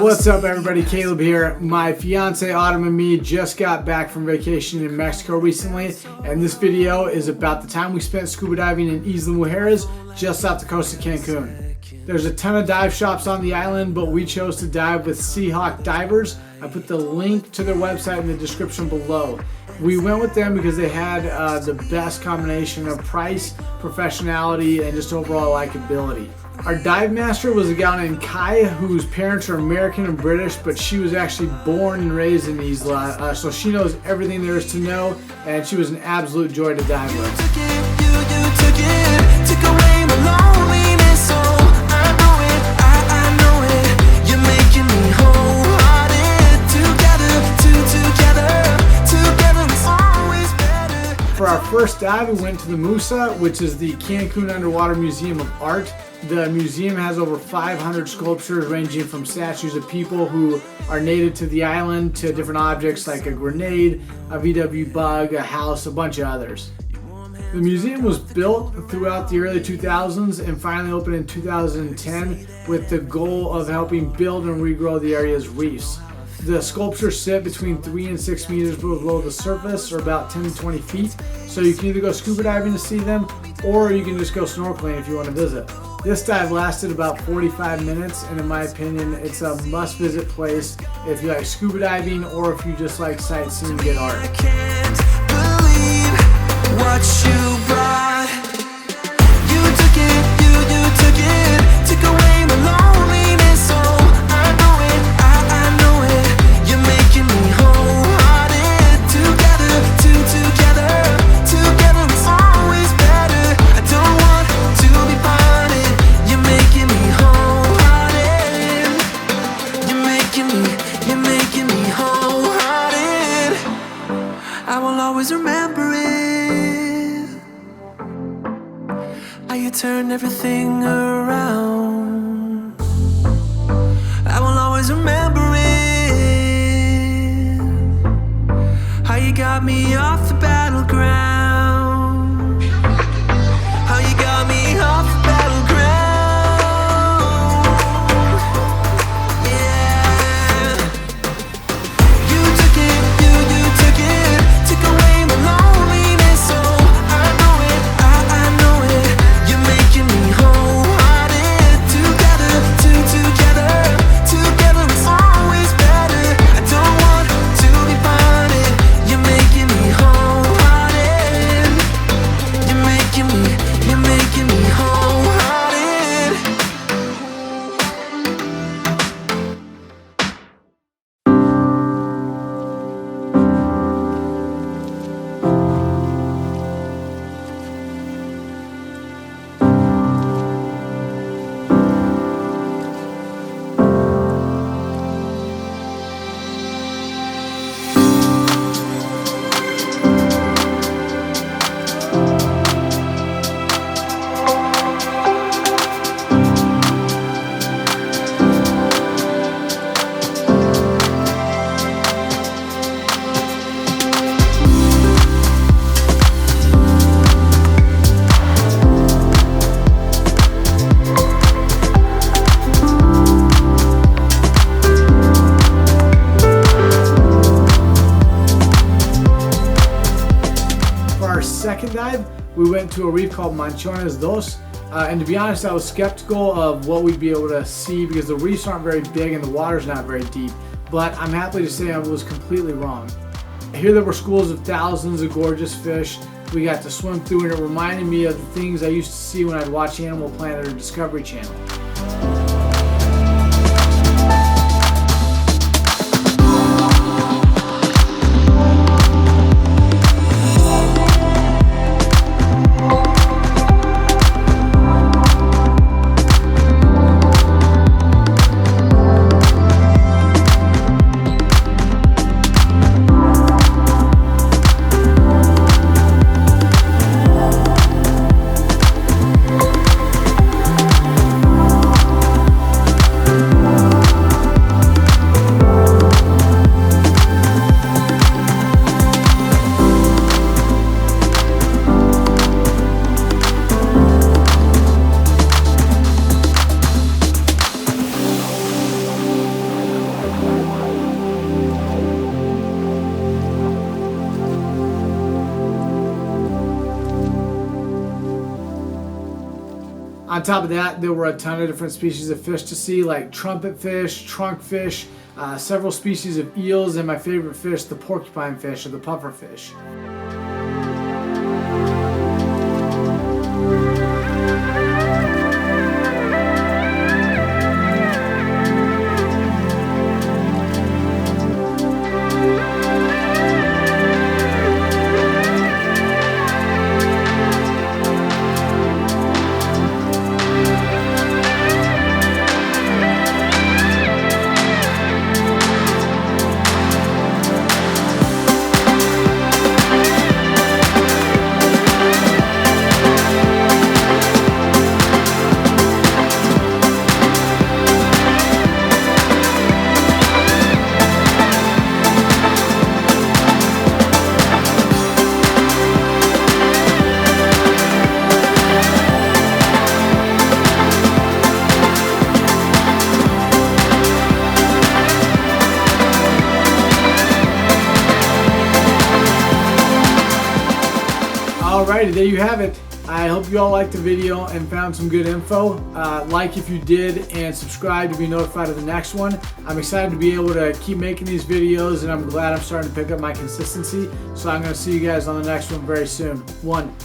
What's up everybody, Caleb here. My fiance Autumn and me just got back from vacation in Mexico recently, and this video is about the time we spent scuba diving in Isla Mujeres just off the coast of Cancun. There's a ton of dive shops on the island, but we chose to dive with Seahawk Divers. I put the link to their website in the description below. We went with them because they had the best combination of price, professionality, and just overall likability. Our dive master was a gal named Kai, whose parents are American and British, but she was actually born and raised in Isla, so she knows everything there is to know, and she was an absolute joy to dive with. For our first dive, we went to the MUSA, which is the Cancun Underwater Museum of Art. The museum has over 500 sculptures ranging from statues of people who are native to the island to different objects like a grenade, a VW bug, a house, a bunch of others. The museum was built throughout the early 2000s and finally opened in 2010 with the goal of helping build and regrow the area's reefs. The sculptures sit between 3 and 6 meters below the surface, or about 10 to 20 feet, so you can either go scuba diving to see them, or you can just go snorkeling if you want to visit. This dive lasted about 45 minutes, and in my opinion, it's a must-visit place if you like scuba diving or if you just like sightseeing good art. I can't believe what you brought. You took it, took away my loneliness. Oh, I know it, you're making me wholehearted. Together is always better. I don't want to be parted. You're making me wholehearted. You're making me wholehearted. I will always remember it. How you turned everything around. I will always remember it. How you got me off the battleground. How you got me off the battleground. Yeah. You took it, took away my loneliness. Oh, I know it, you're making me wholehearted. Together is always better. I don't want to be parted. You're making me wholehearted. You're making me wholehearted. Second dive, we went to a reef called Manchones 2, and to be honest, I was skeptical of what we'd be able to see because the reefs aren't very big and the water's not very deep, but I'm happy to say I was completely wrong. Here there were schools of thousands of gorgeous fish we got to swim through, and it reminded me of the things I used to see when I'd watch Animal Planet or Discovery Channel. On top of that, there were a ton of different species of fish to see, like trumpet fish, trunk fish, several species of eels, and my favorite fish, the porcupine fish or the puffer fish. Alrighty, there you have it. I hope you all liked the video and found some good info. Like if you did, and subscribe to be notified of the next one. I'm excited to be able to keep making these videos, and I'm glad I'm starting to pick up my consistency. So I'm going to see you guys on the next one very soon. 1.